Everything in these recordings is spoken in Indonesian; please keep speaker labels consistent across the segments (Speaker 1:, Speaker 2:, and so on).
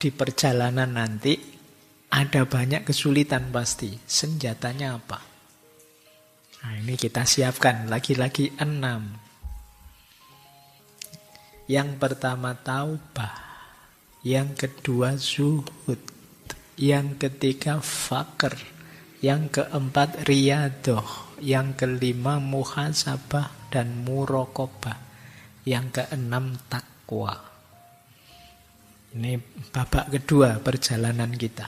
Speaker 1: Di perjalanan nanti ada banyak kesulitan pasti. Senjatanya apa? Nah, ini kita siapkan. Lagi-lagi 6. Yang pertama taubah. Yang kedua zuhud. Yang ketiga fakir. Yang keempat riyadoh. Yang kelima muhasabah dan murokobah. Yang keenam takwa. Ini babak kedua perjalanan kita.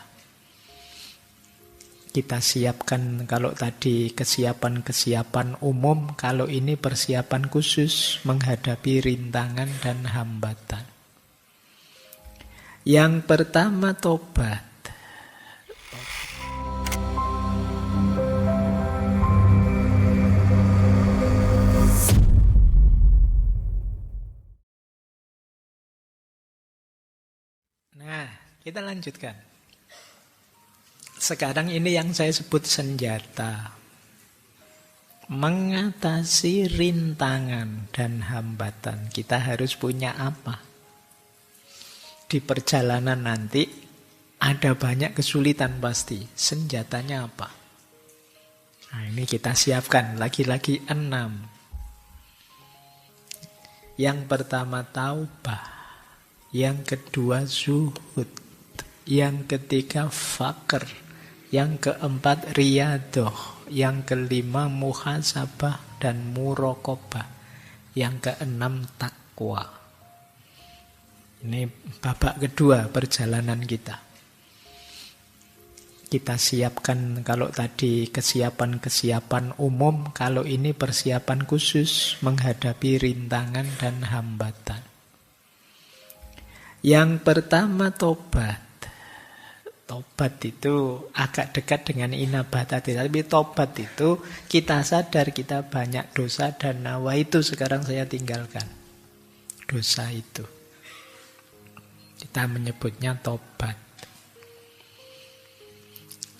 Speaker 1: Kita siapkan, kalau tadi kesiapan-kesiapan umum, kalau ini persiapan khusus menghadapi rintangan dan hambatan. Yang pertama tobat. Nah, kita lanjutkan. Sekarang ini yang saya sebut senjata. Mengatasi rintangan dan hambatan. Kita harus punya apa? Di perjalanan nanti ada banyak kesulitan pasti. Senjatanya apa? Nah, ini kita siapkan. Lagi-lagi 6. Yang pertama taubah. Yang kedua zuhud. Yang ketiga fakir. Yang keempat riyadoh. Yang kelima muhasabah dan murokobah. Yang keenam takwa. Ini babak kedua perjalanan kita. Kita siapkan, kalau tadi kesiapan-kesiapan umum, kalau ini persiapan khusus menghadapi rintangan dan hambatan. Yang pertama tobat. Tobat itu agak dekat dengan inabat tadi. Tapi tobat itu kita sadar kita banyak dosa dan nawa itu sekarang saya tinggalkan. Dosa itu. Kita menyebutnya tobat.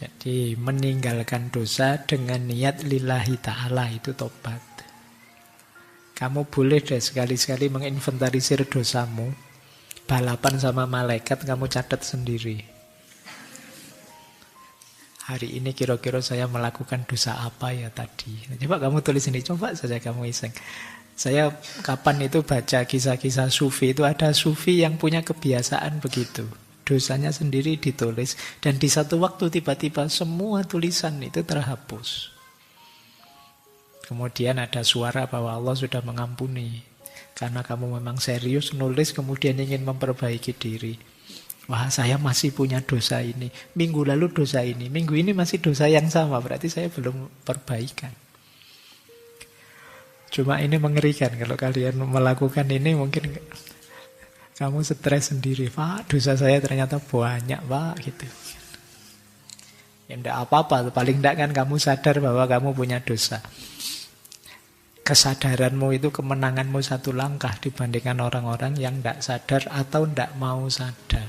Speaker 1: Jadi meninggalkan dosa dengan niat lillahi ta'ala itu tobat. Kamu boleh deh sekali-sekali menginventarisir dosamu. Balapan sama malaikat kamu catat sendiri. Hari ini kira-kira saya melakukan dosa apa ya tadi. Coba kamu tulis ini, coba saja kamu iseng. Saya kapan itu baca kisah-kisah sufi, itu ada sufi yang punya kebiasaan begitu. Dosanya sendiri ditulis. Dan di satu waktu tiba-tiba semua tulisan itu terhapus. Kemudian ada suara bahwa Allah sudah mengampuni. Karena kamu memang serius nulis kemudian ingin memperbaiki diri. Wah, saya masih punya dosa ini. Minggu lalu dosa ini. Minggu ini masih dosa yang sama. Berarti saya belum perbaikan. Cuma ini mengerikan. Kalau kalian melakukan ini mungkin kamu stres sendiri. Pak, dosa saya ternyata banyak, Pak. Gitu. Ya enggak apa-apa. Paling enggak kan kamu sadar bahwa kamu punya dosa. Kesadaranmu itu kemenanganmu satu langkah dibandingkan orang-orang yang tidak sadar atau tidak mau sadar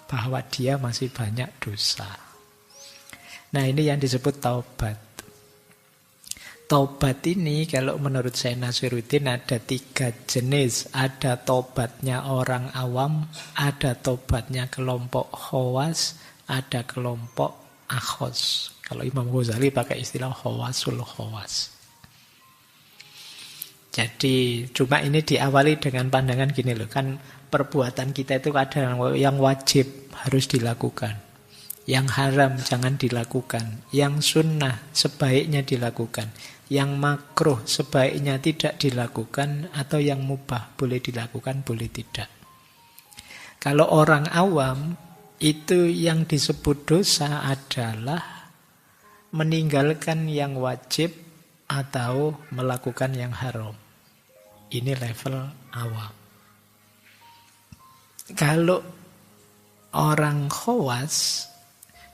Speaker 1: bahwa dia masih banyak dosa. Nah, ini yang disebut taubat. Taubat ini kalau menurut Syekh Nasiruddin ada 3 jenis. Ada taubatnya orang awam, ada taubatnya kelompok khawas, ada kelompok akhos. Kalau Imam Ghazali pakai istilah khawasul khawas. Jadi cuma ini diawali dengan pandangan gini loh. Kan perbuatan kita itu ada yang wajib harus dilakukan. Yang haram jangan dilakukan. Yang sunnah sebaiknya dilakukan. Yang makruh sebaiknya tidak dilakukan. Atau yang mubah boleh dilakukan, boleh tidak. Kalau orang awam itu yang disebut dosa adalah meninggalkan yang wajib atau melakukan yang haram. Ini level awam. Kalau orang khawas,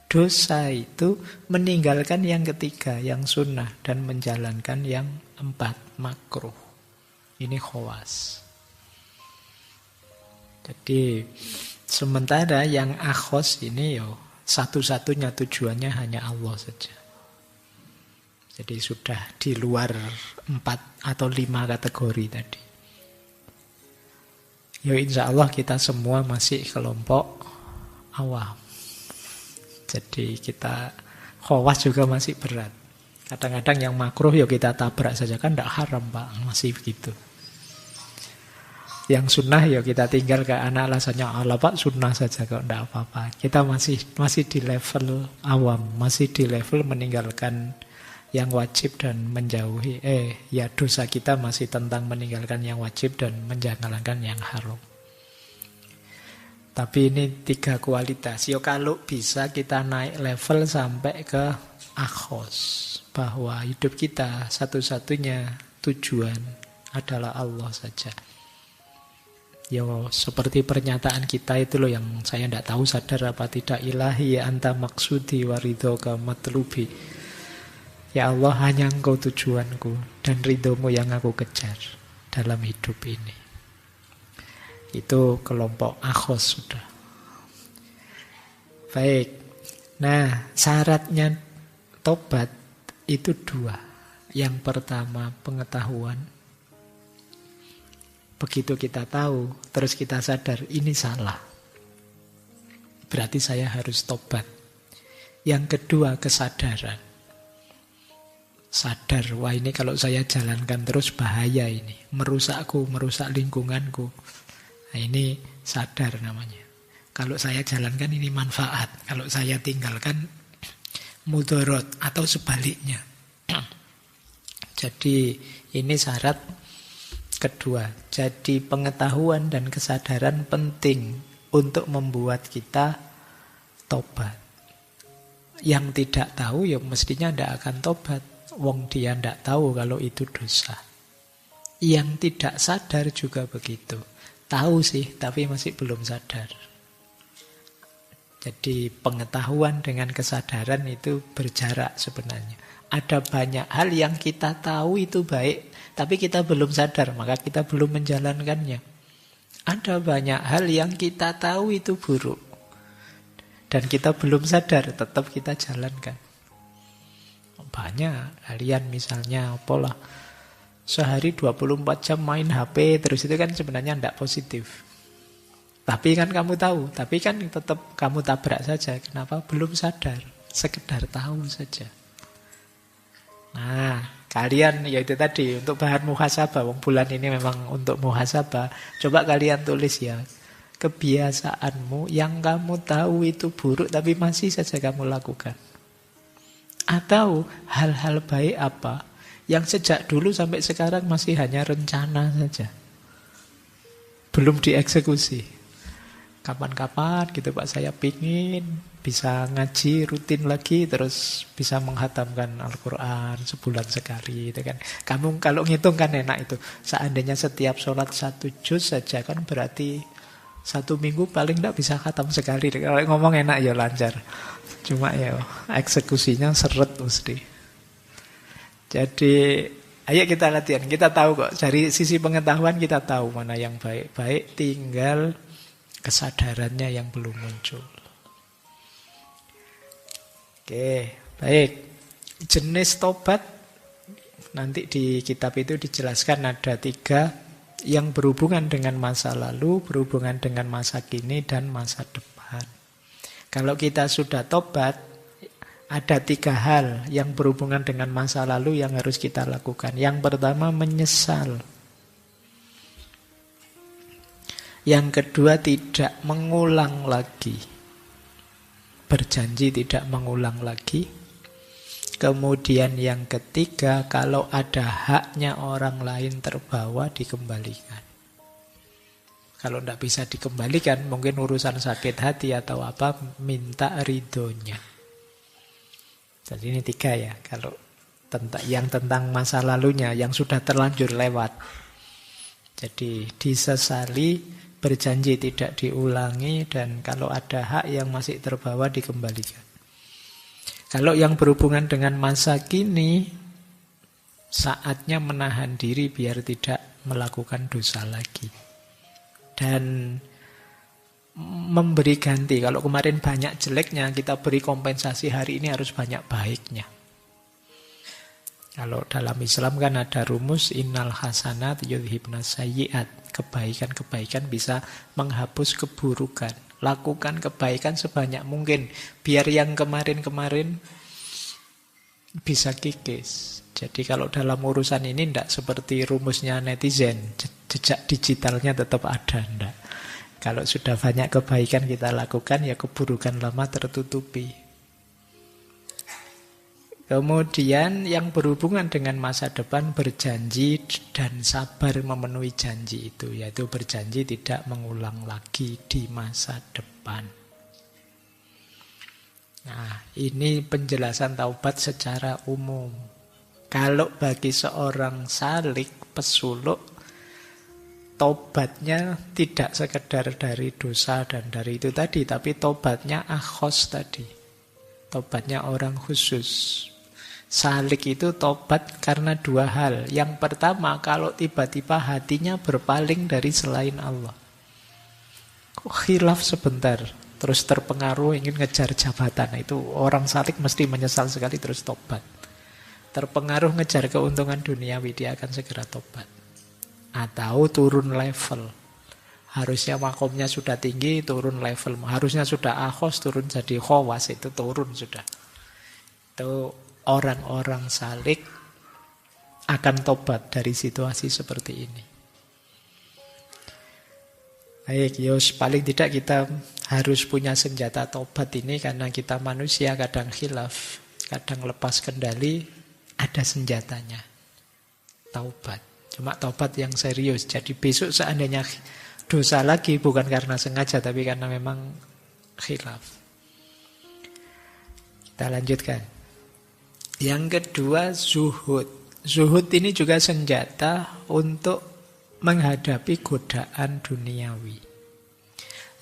Speaker 1: dosa itu meninggalkan yang ketiga, yang sunnah, dan menjalankan yang 4, makruh. Ini khawas. Jadi sementara yang akhos ini satu-satunya tujuannya hanya Allah saja. Jadi sudah di luar 4 atau 5 kategori tadi. Ya insya Allah kita semua masih kelompok awam. Jadi kita khawas juga masih berat. Kadang-kadang yang makruh ya kita tabrak saja, kan tidak haram Pak, masih begitu. Yang sunnah ya kita tinggal ke anak, alasannya Allah Pak sunnah saja kok, tidak apa-apa. Kita masih di level awam, masih di level meninggalkan yang wajib dan menjauhi ya dosa kita masih tentang meninggalkan yang wajib dan menjalankan yang haram. Tapi ini 3 kualitas. Ya kalau bisa kita naik level sampai ke akhos, bahwa hidup kita satu-satunya tujuan adalah Allah saja. Ya seperti pernyataan kita itu loh yang saya tidak tahu sadar apa tidak, ilahi ya anta maksudi waridhoka matlubi. Ya Allah, hanya engkau tujuanku dan ridhomu yang aku kejar dalam hidup ini. Itu kelompok akhos sudah. Baik. Nah, syaratnya tobat itu 2. Yang pertama pengetahuan. Begitu kita tahu, terus kita sadar, ini salah. Berarti saya harus tobat. Yang kedua, kesadaran. Sadar, wah ini kalau saya jalankan terus bahaya ini. Merusakku, merusak lingkunganku. Nah ini sadar namanya. Kalau saya jalankan ini manfaat. Kalau saya tinggalkan mudorot atau sebaliknya. Jadi ini syarat kedua, jadi pengetahuan dan kesadaran penting untuk membuat kita tobat. Yang tidak tahu ya mestinya tidak akan tobat. Wong dia tidak tahu kalau itu dosa. Yang tidak sadar juga begitu. Tahu sih, tapi masih belum sadar. Jadi pengetahuan dengan kesadaran itu berjarak sebenarnya. Ada banyak hal yang kita tahu itu baik, tapi kita belum sadar, maka kita belum menjalankannya. Ada banyak hal yang kita tahu itu buruk, dan kita belum sadar, tetap kita jalankan. Banyak kalian misalnya apalah, sehari 24 jam main HP, terus itu kan sebenarnya tidak positif. Tapi kan kamu tahu, tapi kan tetap kamu tabrak saja. Kenapa? Belum sadar, sekedar tahu saja. Nah, kalian ya itu tadi untuk bahan muhasabah. Wong bulan ini memang untuk muhasabah. Coba kalian tulis ya, kebiasaanmu yang kamu tahu itu buruk tapi masih saja kamu lakukan. Atau hal-hal baik apa yang sejak dulu sampai sekarang masih hanya rencana saja, belum dieksekusi. Kapan-kapan gitu Pak, saya pingin bisa ngaji rutin lagi, terus bisa menghatamkan Al-Quran sebulan sekali itu kan. Kamu kalau ngitung kan enak itu. Seandainya setiap sholat 1 juz saja kan berarti 1 minggu paling tidak bisa khatam sekali. Kalau ngomong enak ya lancar. Cuma ya eksekusinya seret mesti. Jadi ayo kita latihan. Kita tahu kok dari sisi pengetahuan kita tahu mana yang baik-baik, tinggal kesadarannya yang belum muncul. Oke, baik. Jenis tobat nanti di kitab itu dijelaskan ada 3 yang berhubungan dengan masa lalu, berhubungan dengan masa kini, dan masa depan. Kalau kita sudah tobat, ada 3 hal yang berhubungan dengan masa lalu yang harus kita lakukan. Yang pertama, menyesal. Yang kedua, tidak mengulang lagi. Berjanji tidak mengulang lagi. Kemudian yang ketiga, kalau ada haknya orang lain terbawa, dikembalikan. Kalau tidak bisa dikembalikan, mungkin urusan sakit hati atau apa, minta ridhonya. Jadi ini 3 ya. Kalau tentang masa lalunya, yang sudah terlanjur lewat. Jadi disesali, berjanji tidak diulangi, dan kalau ada hak yang masih terbawa dikembalikan. Kalau yang berhubungan dengan masa kini, saatnya menahan diri biar tidak melakukan dosa lagi. Dan memberi ganti. Kalau kemarin banyak jeleknya, kita beri kompensasi hari ini harus banyak baiknya. Kalau dalam Islam kan ada rumus innal hasanat yudhibnas sayyiat. Kebaikan-kebaikan bisa menghapus keburukan. Lakukan kebaikan sebanyak mungkin. Biar yang kemarin-kemarin bisa kikis. Jadi kalau dalam urusan ini tidak seperti rumusnya netizen. Jejak digitalnya tetap ada. Enggak. Kalau sudah banyak kebaikan kita lakukan, ya keburukan lama tertutupi. Kemudian yang berhubungan dengan masa depan berjanji dan sabar memenuhi janji itu. Yaitu berjanji tidak mengulang lagi di masa depan. Nah, ini penjelasan taubat secara umum. Kalau bagi seorang salik, pesuluk, taubatnya tidak sekedar dari dosa dan dari itu tadi, tapi taubatnya akhos tadi. Taubatnya orang khusus. Salik itu taubat karena dua hal. Yang pertama, kalau tiba-tiba hatinya berpaling dari selain Allah. Khilaf sebentar, terus terpengaruh ingin ngejar jabatan. Itu orang salik mesti menyesal sekali terus taubat. Terpengaruh ngejar keuntungan duniawi, dia akan segera taubat. Atau turun level. Harusnya makomnya sudah tinggi, turun level. Harusnya sudah akhos, turun jadi khawas, itu turun sudah. Itu orang-orang salik akan tobat dari situasi seperti ini. Baik, Yos, paling tidak kita harus punya senjata tobat ini karena kita manusia kadang khilaf, kadang lepas kendali, ada senjatanya. Taubat. Cuma taubat yang serius. Jadi besok seandainya dosa lagi bukan karena sengaja tapi karena memang khilaf. Kita lanjutkan. Yang kedua, zuhud. Zuhud ini juga senjata untuk menghadapi godaan duniawi.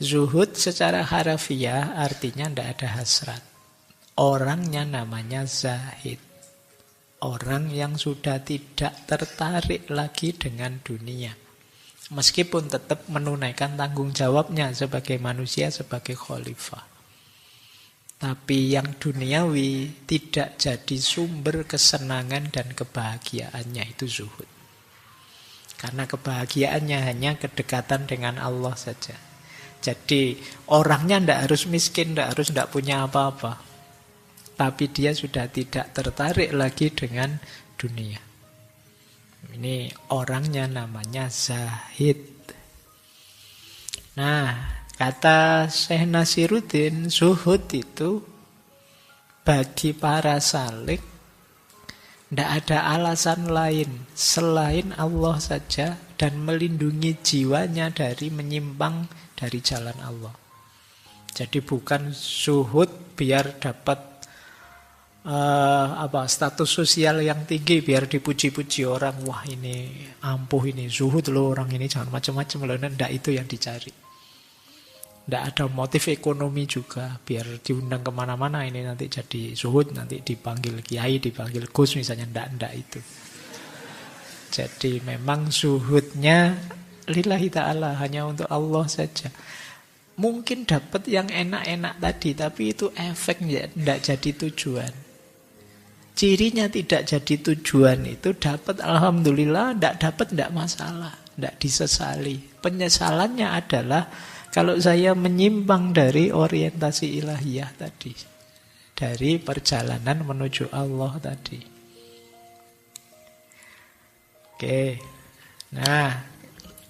Speaker 1: Zuhud secara harafiah artinya tidak ada hasrat. Orangnya namanya zahid. Orang yang sudah tidak tertarik lagi dengan dunia. Meskipun tetap menunaikan tanggung jawabnya sebagai manusia, sebagai khalifah. Tapi yang duniawi tidak jadi sumber kesenangan dan kebahagiaannya, itu zuhud. Karena kebahagiaannya hanya kedekatan dengan Allah saja. Jadi orangnya tidak harus miskin, tidak punya apa-apa. Tapi dia sudah tidak tertarik lagi dengan dunia. Ini orangnya namanya zahid. Nah, kata Syekh Nasiruddin, zuhud itu bagi para salik tidak ada alasan lain selain Allah saja dan melindungi jiwanya dari menyimpang dari jalan Allah. Jadi bukan zuhud biar dapat status sosial yang tinggi, biar dipuji-puji orang, wah ini ampuh, ini zuhud loh orang ini, jangan macam-macam loh. Tidak itu yang dicari. Tidak ada motif ekonomi juga, biar diundang kemana-mana ini nanti jadi zuhud, nanti dipanggil kiai, dipanggil gus misalnya. Tidak itu. Jadi memang zuhudnya lillahi ta'ala, hanya untuk Allah saja. Mungkin dapat yang enak-enak tadi, tapi itu efeknya tidak jadi tujuan. Cirinya tidak jadi tujuan itu dapat alhamdulillah, tidak dapat tidak masalah, tidak disesali. Penyesalannya adalah kalau saya menyimpang dari orientasi ilahiyah tadi, dari perjalanan menuju Allah tadi. Oke. Nah,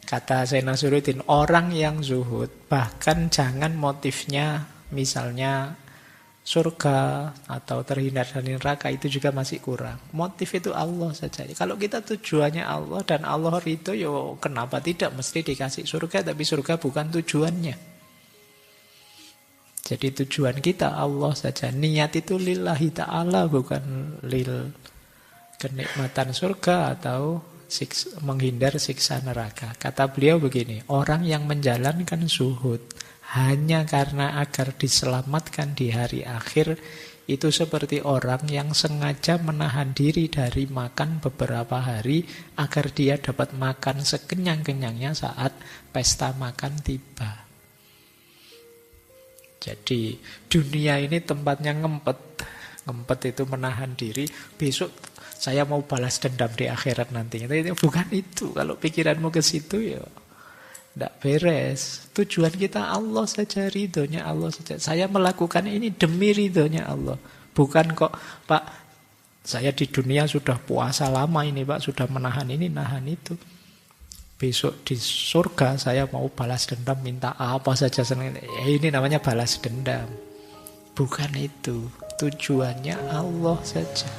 Speaker 1: kata Syekh Nasiruddin, orang yang zuhud bahkan jangan motifnya misalnya surga atau terhindar dari neraka, itu juga masih kurang. Motif itu Allah saja. Kalau kita tujuannya Allah dan Allah ridho, yo kenapa tidak mesti dikasih surga, tapi surga bukan tujuannya. Jadi tujuan kita Allah saja. Niat itu lillahi ta'ala, bukan lil kenikmatan surga atau menghindar siksa neraka. Kata beliau begini, orang yang menjalankan zuhud hanya karena agar diselamatkan di hari akhir, itu seperti orang yang sengaja menahan diri dari makan beberapa hari agar dia dapat makan sekenyang-kenyangnya saat pesta makan tiba. Jadi dunia ini tempatnya ngempet. Ngempet itu menahan diri. Besok saya mau balas dendam di akhirat nantinya. Bukan itu. Kalau pikiranmu ke situ ya tidak beres. Tujuan kita Allah saja, ridhonya Allah saja. Saya melakukan ini demi ridhonya Allah. Bukan kok, Pak, saya di dunia sudah puasa lama ini, Pak, sudah menahan ini, nahan itu. Besok di surga saya mau balas dendam, minta apa saja. Ini namanya balas dendam. Bukan itu. Tujuannya Allah saja.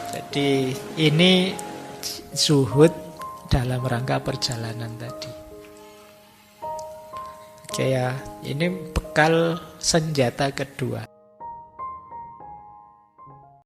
Speaker 1: Jadi ini zuhud dalam rangka perjalanan tadi. Oke ya, ini bekal senjata kedua.